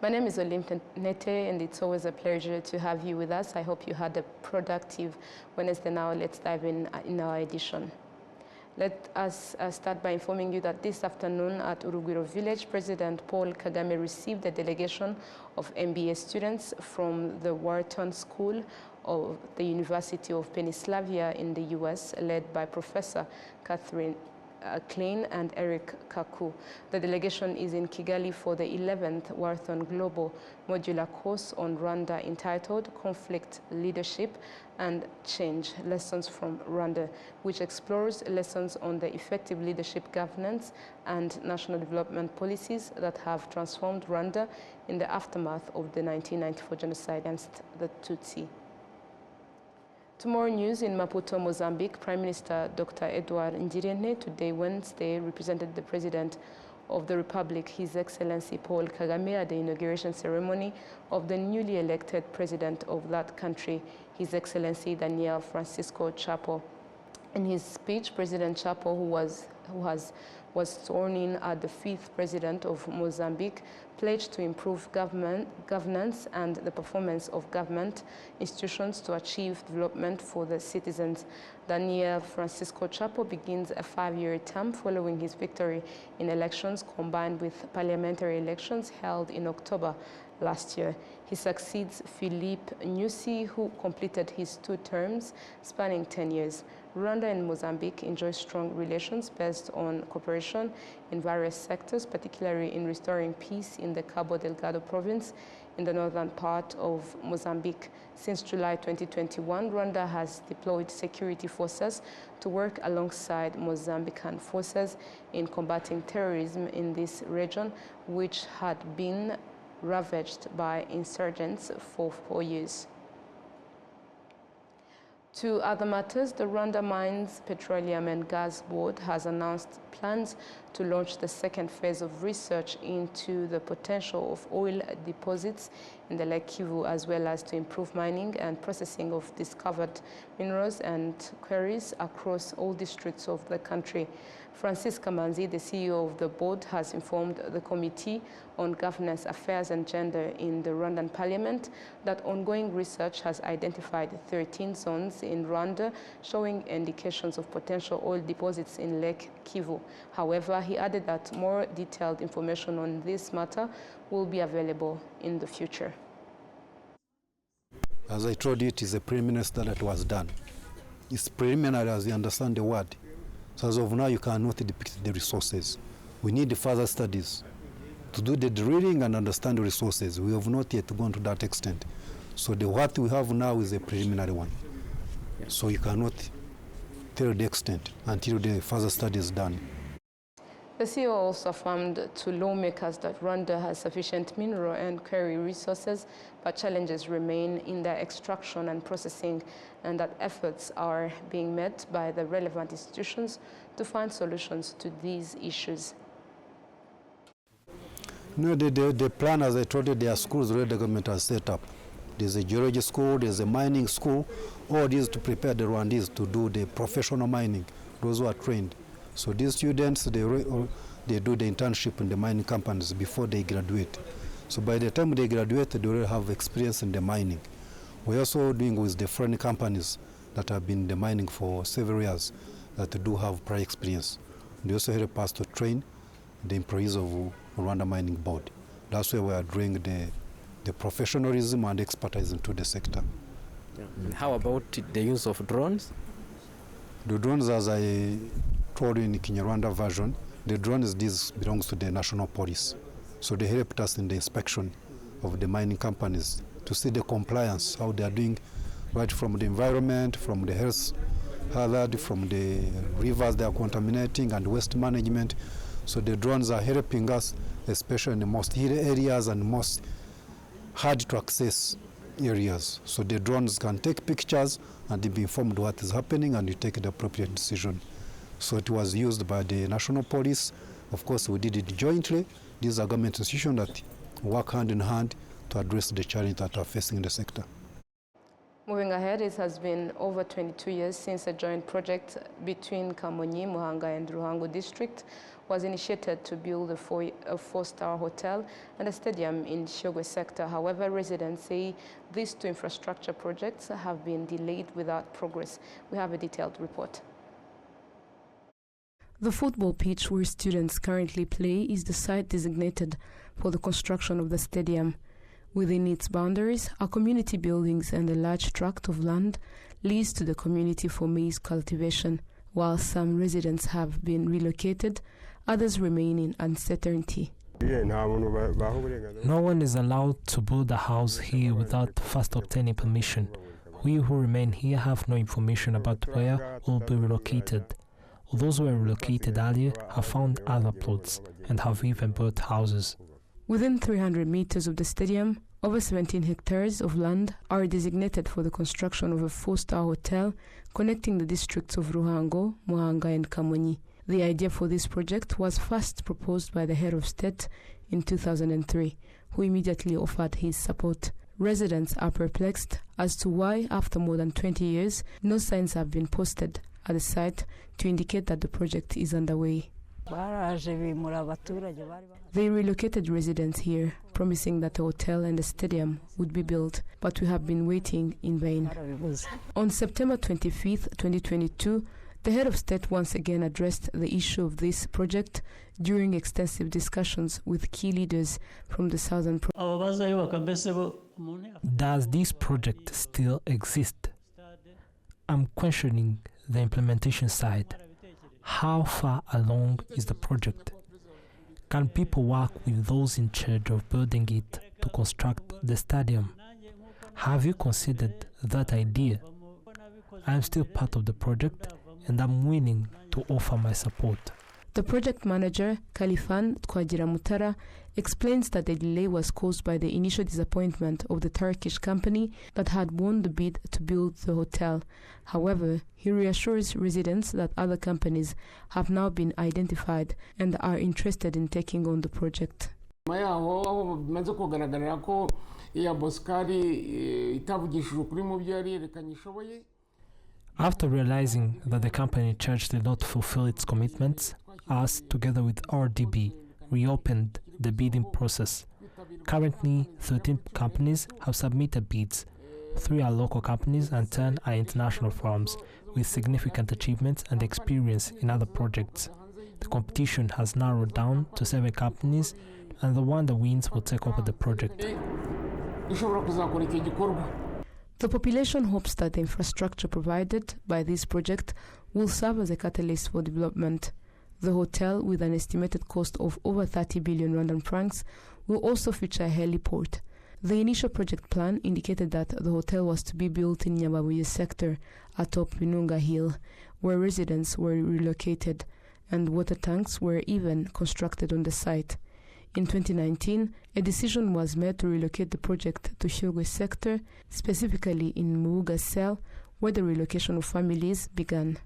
My name is Olim Nete, and it's always a pleasure to have you with us. I hope you had a productive Wednesday. Now let's dive in our edition. Let us start by informing you that this afternoon at Urugwiro Village, President Paul Kagame received a delegation of MBA students from the Wharton School of the University of Pennsylvania in the US, led by Professor Catherine Klein and Eric Kaku. The delegation is in Kigali for the 11th Wharton Global Modular Course on Rwanda entitled Conflict Leadership and Change, Lessons from Rwanda, which explores lessons on the effective leadership, governance, and national development policies that have transformed Rwanda in the aftermath of the 1994 genocide against the Tutsi. Tomorrow news in Maputo, Mozambique, Prime Minister Dr. Edouard Ngirente today, Wednesday, represented the President of the Republic, His Excellency Paul Kagame, at the inauguration ceremony of the newly elected President of that country, His Excellency Daniel Francisco Chapo. In his speech, President Chapo, who was sworn in as the 5th President of Mozambique, pledged to improve governance and the performance of government institutions to achieve development for the citizens. Daniel Francisco Chapo begins a 5-year term following his victory in elections combined with parliamentary elections held in October last year. He succeeds Philippe Nyusi, who completed his 2 terms spanning 10 years. Rwanda and Mozambique enjoy strong relations based on cooperation in various sectors, particularly in restoring peace in the Cabo Delgado province in the northern part of Mozambique. Since July 2021, Rwanda has deployed security forces to work alongside Mozambican forces in combating terrorism in this region, which had been ravaged by insurgents for 4 years. To other matters, the Rwanda Mines, Petroleum and Gas Board has announced plans to launch the second phase of research into the potential of oil deposits in the Lake Kivu, as well as to improve mining and processing of discovered minerals and quarries across all districts of the country. Francis Kamanzi, the CEO of the board, has informed the Committee on Governance Affairs and Gender in the Rwandan Parliament that ongoing research has identified 13 zones in Rwanda showing indications of potential oil deposits in Lake Kivu. However, he added that more detailed information on this matter will be available in the future. As I told you, it is a preliminary study that was done. It's preliminary as you understand the word. So as of now, you cannot depict the resources. We need further studies to do the drilling and understand the resources. We have not yet gone to that extent. So what we have now is a preliminary one. Yes. So you cannot tell the extent until the further study is done. The CEO also affirmed to lawmakers that Rwanda has sufficient mineral and quarry resources, but challenges remain in their extraction and processing, and that efforts are being met by the relevant institutions to find solutions to these issues. No, the plan, as I told you, there are schools the government has set up. There's a geology school, there's a mining school. All these to prepare the Rwandese to do the professional mining, those who are trained. So these students, they do the internship in the mining companies before they graduate. So by the time they graduate, they already have experience in the mining. We're also doing with the foreign companies that have been in the mining for several years that do have prior experience. They also help us to train the employees of Rwanda Mining Board. That's why we are doing the professionalism and expertise into the sector. Yeah. And how about the use of drones? The drones, as I told you in the Kinyarwanda version, the drones, this belongs to the national police. So they helped us in the inspection of the mining companies to see the compliance, how they are doing, right from the environment, from the health hazard, from the rivers they are contaminating, and waste management. So the drones are helping us, especially in the most hidden areas and most hard to access areas. So the drones can take pictures and be informed what is happening, and you take the appropriate decision. So it was used by the national police. Of course, we did it jointly. These are government institutions that work hand in hand to address the challenges that are facing the sector. Moving ahead, it has been over 22 years since a joint project between Kamonyi, Muhanga and Ruhango district was initiated to build a four-star hotel and a stadium in Shogwe sector. However, residents say these two infrastructure projects have been delayed without progress. We have a detailed report. The football pitch where students currently play is the site designated for the construction of the stadium. Within its boundaries are community buildings and a large tract of land leased to the community for maize cultivation. While some residents have been relocated, others remain in uncertainty. No one is allowed to build a house here without first obtaining permission. We who remain here have no information about where we'll be relocated. Those who were relocated earlier have found other plots and have even built houses. Within 300 meters of the stadium, over 17 hectares of land are designated for the construction of a four-star hotel connecting the districts of Ruhango, Muhanga and Kamonyi. The idea for this project was first proposed by the head of state in 2003, who immediately offered his support. Residents are perplexed as to why, after more than 20 years, no signs have been posted at the site to indicate that the project is underway. They relocated residents here, promising that a hotel and a stadium would be built, but we have been waiting in vain. On September 25th, 2022, the head of state once again addressed the issue of this project during extensive discussions with key leaders from the southern province. Does this project still exist? I'm questioning the implementation side. How far along is the project? Can people work with those in charge of building it to construct the stadium? Have you considered that idea? I am still part of the project and I'm willing to offer my support. The project manager, Khalifan Twagiramutara, explains that the delay was caused by the initial disappointment of the Turkish company that had won the bid to build the hotel. However, he reassures residents that other companies have now been identified and are interested in taking on the project. After realizing that the company charge did not fulfill its commitments, us, together with RDB, reopened the bidding process. Currently, 13 companies have submitted bids. 3 are local companies and 10 are international firms with significant achievements and experience in other projects. The competition has narrowed down to 7 companies, and the one that wins will take over the project. The population hopes that the infrastructure provided by this project will serve as a catalyst for development. The hotel, with an estimated cost of over 30 billion Rwandan francs, will also feature a heliport. The initial project plan indicated that the hotel was to be built in Nyababuye sector atop Binunga Hill, where residents were relocated, and water tanks were even constructed on the site. In 2019, a decision was made to relocate the project to Shogwe sector, specifically in Muuga Cell, where the relocation of families began.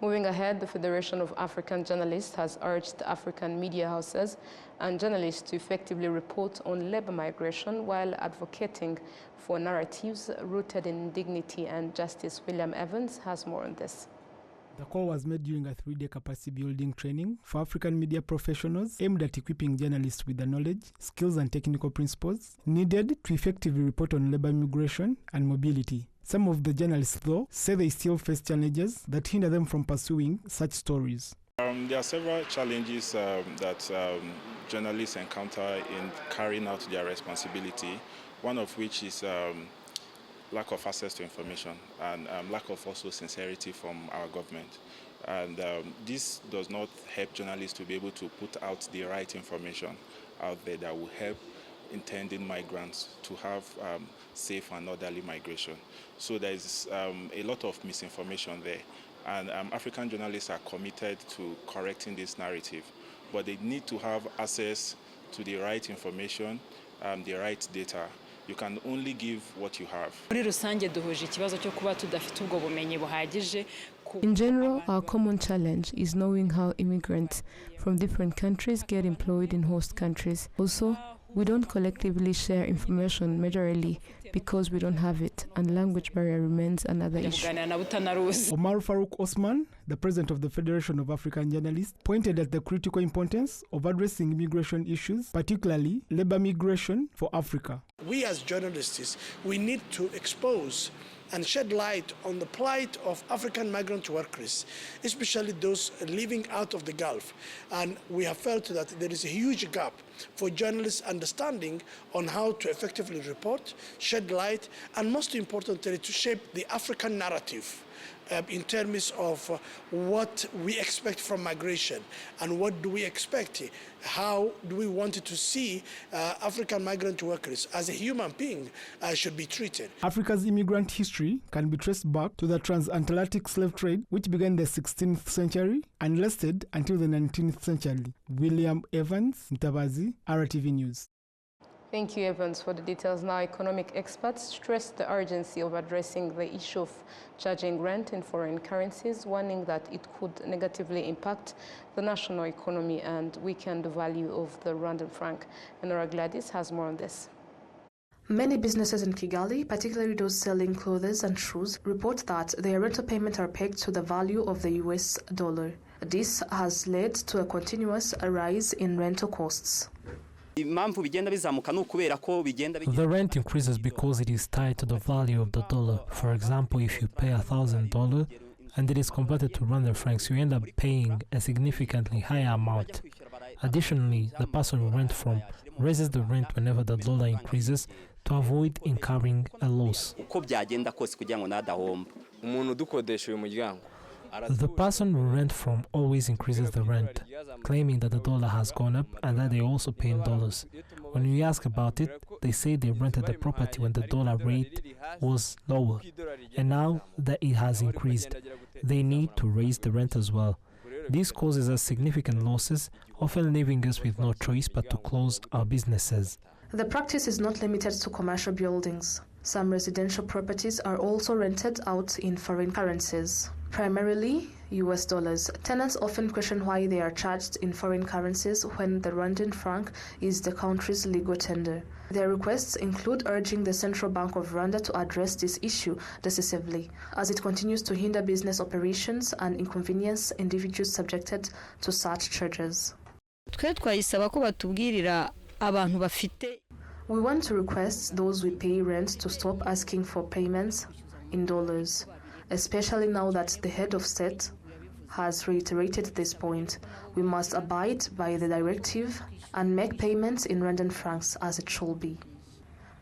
Moving ahead, the Federation of African Journalists has urged African media houses and journalists to effectively report on labor migration while advocating for narratives rooted in dignity and justice. William Evans has more on this. The call was made during a 3-day capacity building training for African media professionals aimed at equipping journalists with the knowledge, skills and technical principles needed to effectively report on labor migration and mobility. Some of the journalists, though, say they still face challenges that hinder them from pursuing such stories. There are several challenges that journalists encounter in carrying out their responsibility, one of which is lack of access to information and lack of also sincerity from our government. And this does not help journalists to be able to put out the right information out there that will help intending migrants to have safe and orderly migration. So there is a lot of misinformation there. And African journalists are committed to correcting this narrative, but they need to have access to the right information, the right data. You can only give what you have. In general, our common challenge is knowing how immigrants from different countries get employed in host countries. Also, We don't collectively share information majorly because we don't have it, and language barrier remains another issue. Omar Farouk Osman, the president of the Federation of African Journalists, pointed at the critical importance of addressing immigration issues, particularly labor migration for Africa. We as journalists, we need to expose and shed light on the plight of African migrant workers, especially those living out of the Gulf. And we have felt that there is a huge gap for journalists' understanding on how to effectively report, shed light, and most importantly, to shape the African narrative in terms of what we expect from migration and what do we expect, how do we want to see African migrant workers as a human being should be treated. Africa's immigrant history can be traced back to the transatlantic slave trade, which began in the 16th century and lasted until the 19th century. William Evans, Mtabazi, RwandaTV News. Thank you, Evans, for the details. Now, economic experts stress the urgency of addressing the issue of charging rent in foreign currencies, warning that it could negatively impact the national economy and weaken the value of the Rwandan franc. And Nora Gladys has more on this. Many businesses in Kigali, particularly those selling clothes and shoes, report that their rental payments are pegged to the value of the US dollar. This has led to a continuous rise in rental costs. The rent increases because it is tied to the value of the dollar. For example, if you pay $1,000 and it is converted to Rwandan francs, you end up paying a significantly higher amount. Additionally, the person who rent from raises the rent whenever the dollar increases to avoid incurring a loss. The person who rent from always increases the rent, claiming that the dollar has gone up and that they also pay in dollars. When we ask about it, they say they rented the property when the dollar rate was lower, and now that it has increased, they need to raise the rent as well. This causes us significant losses, often leaving us with no choice but to close our businesses. The practice is not limited to commercial buildings. Some residential properties are also rented out in foreign currencies, primarily US dollars. Tenants often question why they are charged in foreign currencies when the Rwandan franc is the country's legal tender. Their requests include urging the Central Bank of Rwanda to address this issue decisively, as it continues to hinder business operations and inconvenience individuals subjected to such charges. We want to request those who pay rent to stop asking for payments in dollars, especially now that the head of state has reiterated this point. We must abide by the directive and make payments in Rwandan francs as it should be.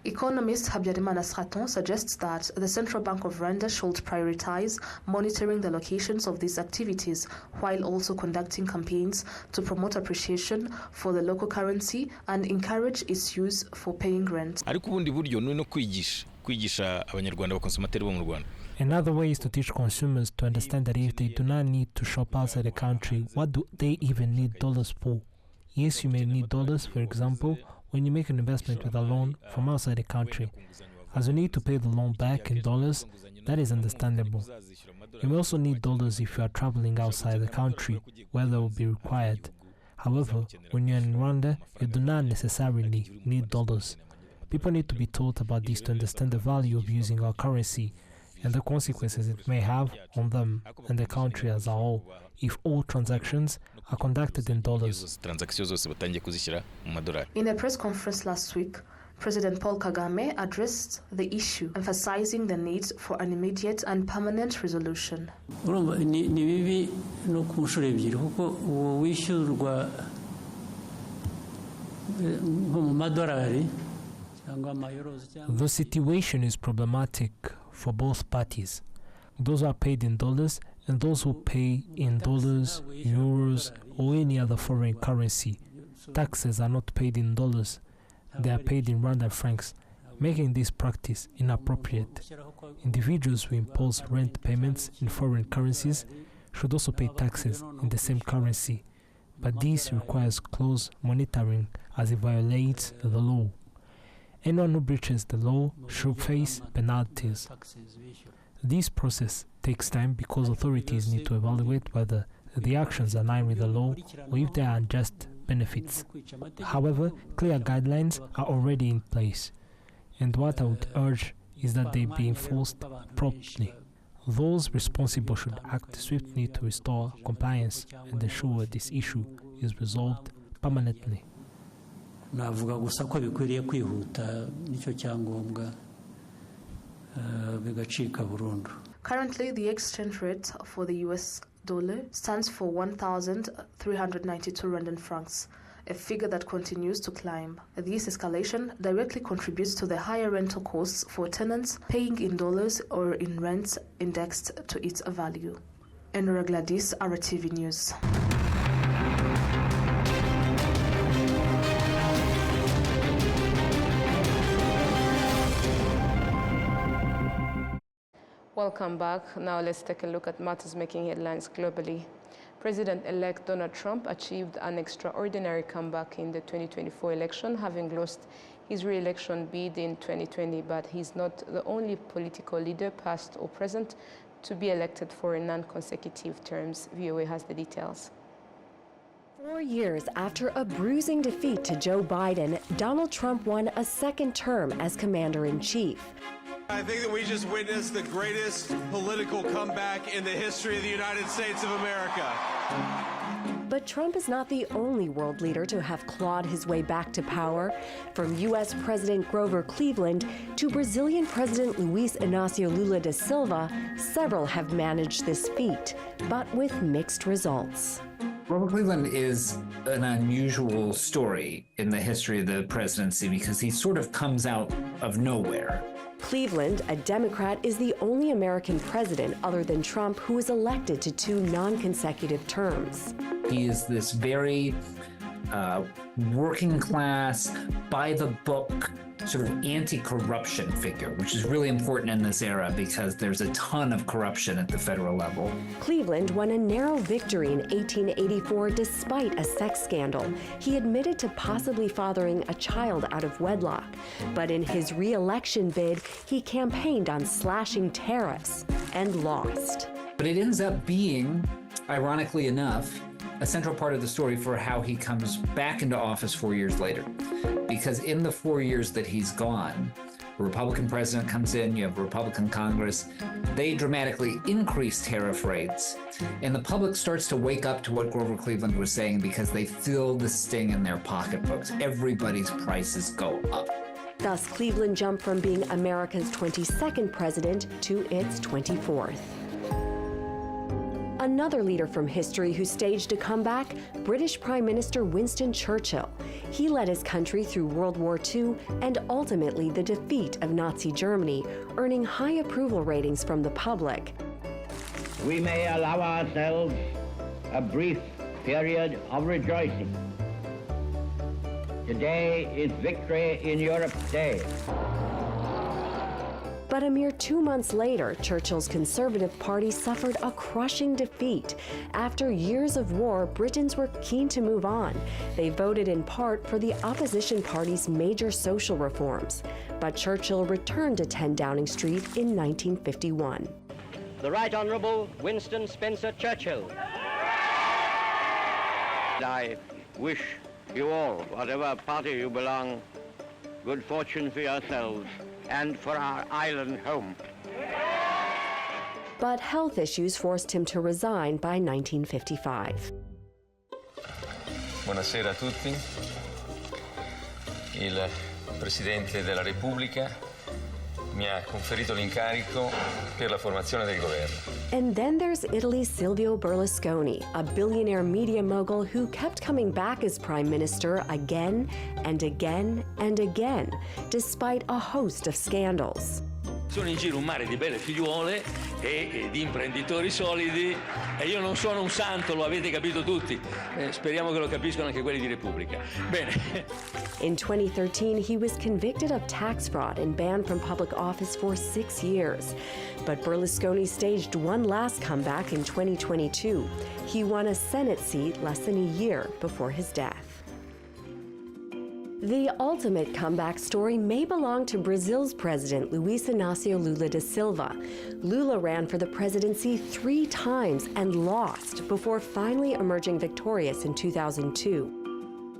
Economist Habyarimana Straton suggests that the Central Bank of Rwanda should prioritize monitoring the locations of these activities while also conducting campaigns to promote appreciation for the local currency and encourage its use for paying rent. Another way is to teach consumers to understand that if they do not need to shop outside the country, what do they even need dollars for? Yes, you may need dollars, for example, when you make an investment with a loan from outside the country. As you need to pay the loan back in dollars, that is understandable. You may also need dollars if you are traveling outside the country, where they will be required. However, when you're in Rwanda, you do not necessarily need dollars. People need to be taught about this to understand the value of using our currency and the consequences it may have on them and the country as a whole if all transactions are conducted in dollars. In a press conference last week, President Paul Kagame addressed the issue, emphasizing the need for an immediate and permanent resolution. The situation is problematic for both parties, those who are paid in dollars and those who pay in dollars, euros, or any other foreign currency. Taxes are not paid in dollars, they are paid in Rwandan francs, making this practice inappropriate. Individuals who impose rent payments in foreign currencies should also pay taxes in the same currency, but this requires close monitoring as it violates the law. Anyone who breaches the law should face penalties. This process takes time because authorities need to evaluate whether the actions align with the law or if they are unjust benefits. However, clear guidelines are already in place, and what I would urge is that they be enforced promptly. Those responsible should act swiftly to restore compliance and ensure this issue is resolved permanently. Navuga gusa ko bikwiriye kwihuta nicyo cyangombwa bigacika burundu. Currently, the exchange rate for the US dollar stands for 1,392 Rwandan francs, a figure that continues to climb. This escalation directly contributes to the higher rental costs for tenants paying in dollars or in rents indexed to its value. Enora Gladys, RwandaTV News. Welcome back. Now let's take a look at matters making headlines globally. President-elect Donald Trump achieved an extraordinary comeback in the 2024 election, having lost his re-election bid in 2020, but he's not the only political leader, past or present, to be elected for non-consecutive terms. VOA has the details. 4 years after a bruising defeat to Joe Biden, Donald Trump won a second term as commander-in-chief. I think that we just witnessed the greatest political comeback in the history of the United States of America. But Trump is not the only world leader to have clawed his way back to power. From U.S. President Grover Cleveland to Brazilian President Luiz Inácio Lula da Silva, several have managed this feat, but with mixed results. Grover Cleveland is an unusual story in the history of the presidency because he sort of comes out of nowhere. Cleveland, a Democrat, is the only American president other than Trump who was elected to 2 non-consecutive terms. He is this very working class, by the book, sort of anti-corruption figure, which is really important in this era because there's a ton of corruption at the federal level. Cleveland won a narrow victory in 1884 despite a sex scandal. He admitted to possibly fathering a child out of wedlock. But in his re-election bid, he campaigned on slashing tariffs and lost. But it ends up being, ironically enough, a central part of the story for how he comes back into office 4 years later. Because in the 4 years that he's gone, a Republican president comes in, you have a Republican Congress, they dramatically increase tariff rates, and the public starts to wake up to what Grover Cleveland was saying because they feel the sting in their pocketbooks. Everybody's prices go up. Thus, Cleveland jumped from being America's 22nd president to its 24th. Another leader from history who staged a comeback, British Prime Minister Winston Churchill. He led his country through World War II and ultimately the defeat of Nazi Germany, earning high approval ratings from the public. We may allow ourselves a brief period of rejoicing. Today is Victory in Europe's Day. But a mere 2 months later, Churchill's Conservative Party suffered a crushing defeat. After years of war, Britons were keen to move on. They voted in part for the opposition party's major social reforms. But Churchill returned to 10 Downing Street in 1951. The Right Honourable Winston Spencer Churchill. I wish you all, whatever party you belong, good fortune for yourselves and for our island home. But health issues forced him to resign by 1955. Buonasera a tutti. Il Presidente della Repubblica mi ha conferito l'incarico per la formazione del governo. And then there's Italy's Silvio Berlusconi, a billionaire media mogul who kept coming back as prime minister again and again and again, despite a host of scandals. Sono in giro un mare di belle figliuole e di imprenditori solidi e io non sono un santo, lo avete capito tutti. Speriamo che lo capiscano anche quelli di Repubblica. Bene. In 2013, he was convicted of tax fraud and banned from public office for 6 years. But Berlusconi staged one last comeback in 2022. He won a Senate seat less than a year before his death. The ultimate comeback story may belong to Brazil's president, Luiz Inácio Lula da Silva. Lula ran for the presidency 3 times and lost before finally emerging victorious in 2002.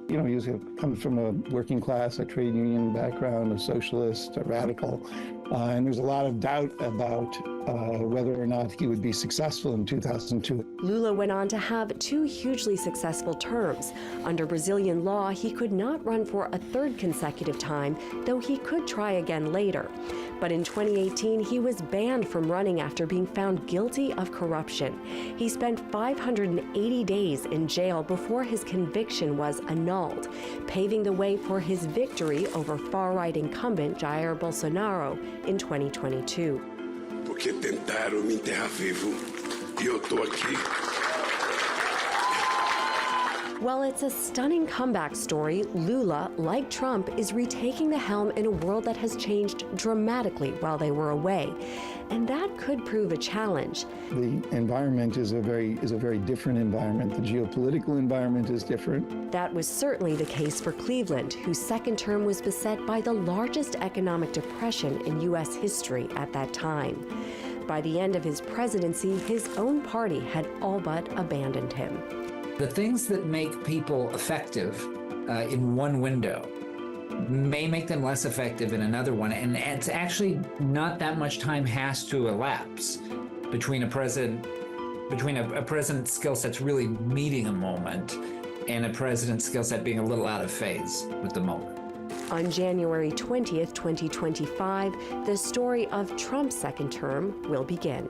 You know, he comes from a working class, a trade union background, a socialist, a radical, and there's a lot of doubt about whether or not he would be successful in 2002. Lula went on to have 2 hugely successful terms. Under Brazilian law, he could not run for a 3rd consecutive time, though he could try again later. But in 2018, he was banned from running after being found guilty of corruption. He spent 580 days in jail before his conviction was annulled, paving the way for his victory over far-right incumbent Jair Bolsonaro in 2022. Porque tentaram me enterrar vivo e eu tô aqui. While it's a stunning comeback story, Lula, like Trump, is retaking the helm in a world that has changed dramatically while they were away. And that could prove a challenge. The environment is a very different environment. The geopolitical environment is different. That was certainly the case for Cleveland, whose 2nd term was beset by the largest economic depression in U.S. history at that time. By the end of his presidency, his own party had all but abandoned him. The things that make people effective in one window may make them less effective in another one, and it's actually not that much time has to elapse between a president's skill set's really meeting a moment and a president's skill set being a little out of phase with the moment. On January 20th, 2025, the story of Trump's 2nd term will begin.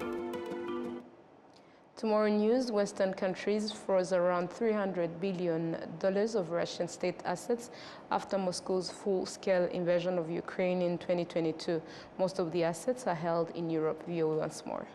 Tomorrow news, Western countries froze around $300 billion of Russian state assets after Moscow's full-scale invasion of Ukraine in 2022. Most of the assets are held in Europe. VOA once more.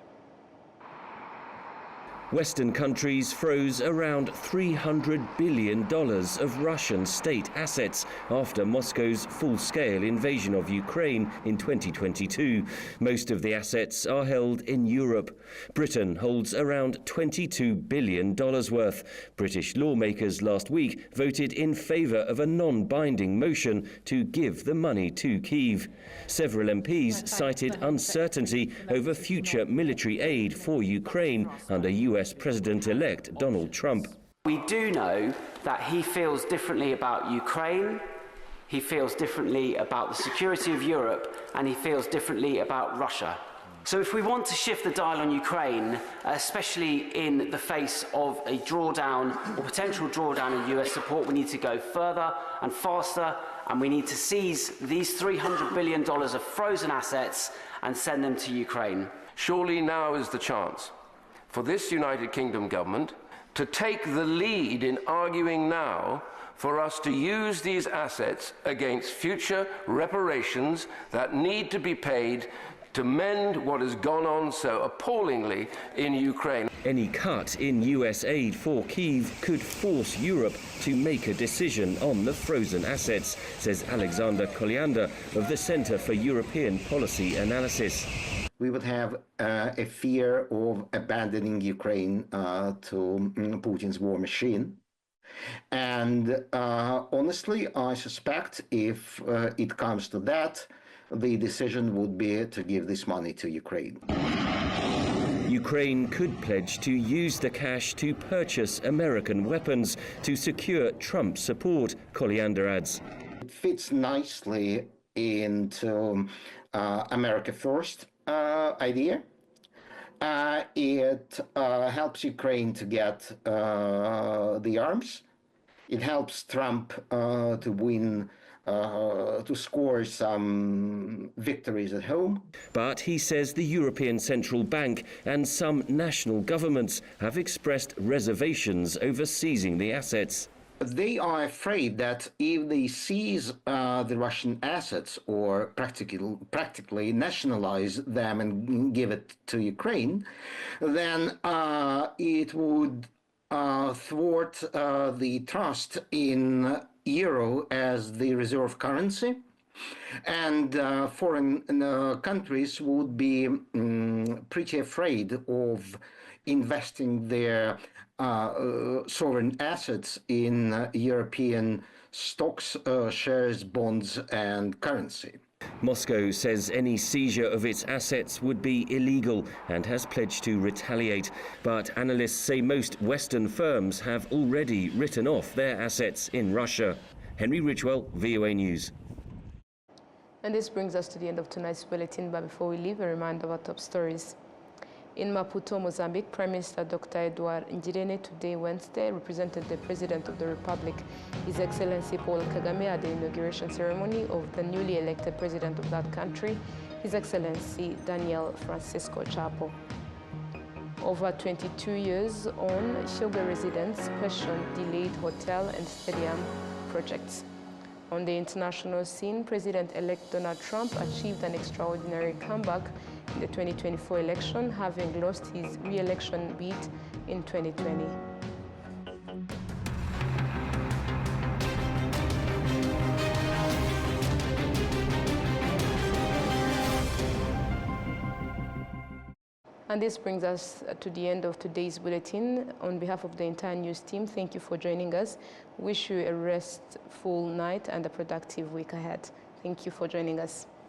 Western countries froze around $300 billion of Russian state assets after Moscow's full-scale invasion of Ukraine in 2022. Most of the assets are held in Europe. Britain holds around $22 billion worth. British lawmakers last week voted in favour of a non-binding motion to give the money to Kyiv. Several MPs cited uncertainty over future military aid for Ukraine under US President-elect Donald Trump. We do know that he feels differently about Ukraine, he feels differently about the security of Europe, and he feels differently about Russia. So if we want to shift the dial on Ukraine, especially in the face of a drawdown or potential drawdown in US support, we need to go further and faster, and we need to seize these $300 billion of frozen assets and send them to Ukraine. Surely now is the chance for this United Kingdom government to take the lead in arguing now for us to use these assets against future reparations that need to be paid to mend what has gone on so appallingly in Ukraine. Any cut in US aid for Kyiv could force Europe to make a decision on the frozen assets, says Alexander Koliander of the Centre for European Policy Analysis. We would have a fear of abandoning Ukraine to Putin's war machine. And honestly, I suspect if it comes to that, the decision would be to give this money to Ukraine. Ukraine could pledge to use the cash to purchase American weapons to secure Trump support, Koliander adds. It fits nicely into America First idea. It helps Ukraine to get the arms. It helps Trump to win, to score some victories at home. But he says the European Central Bank and some national governments have expressed reservations over seizing the assets. They are afraid that if they seize the Russian assets or practically nationalize them and give it to Ukraine, then it would thwart the trust in euro as the reserve currency, and foreign countries would be pretty afraid of investing their sovereign assets in European stocks, shares, bonds, and currency. Moscow says any seizure of its assets would be illegal and has pledged to retaliate. But analysts say most Western firms have already written off their assets in Russia. Henry Richwell, VOA News. And this brings us to the end of tonight's bulletin, but before we leave, a reminder of our top stories. In Maputo, Mozambique, Prime Minister Dr. Edouard Ngirente today, Wednesday, represented the President of the Republic, His Excellency Paul Kagame, at the inauguration ceremony of the newly elected President of that country, His Excellency Daniel Francisco Chapo. Over 22 years on, Shilga residents question delayed hotel and stadium projects. On the international scene, President-elect Donald Trump achieved an extraordinary comeback in the 2024 election, having lost his re-election bid in 2020. And this brings us to the end of today's bulletin. On behalf of the entire news team, thank you for joining us. Wish you a restful night and a productive week ahead. Thank you for joining us.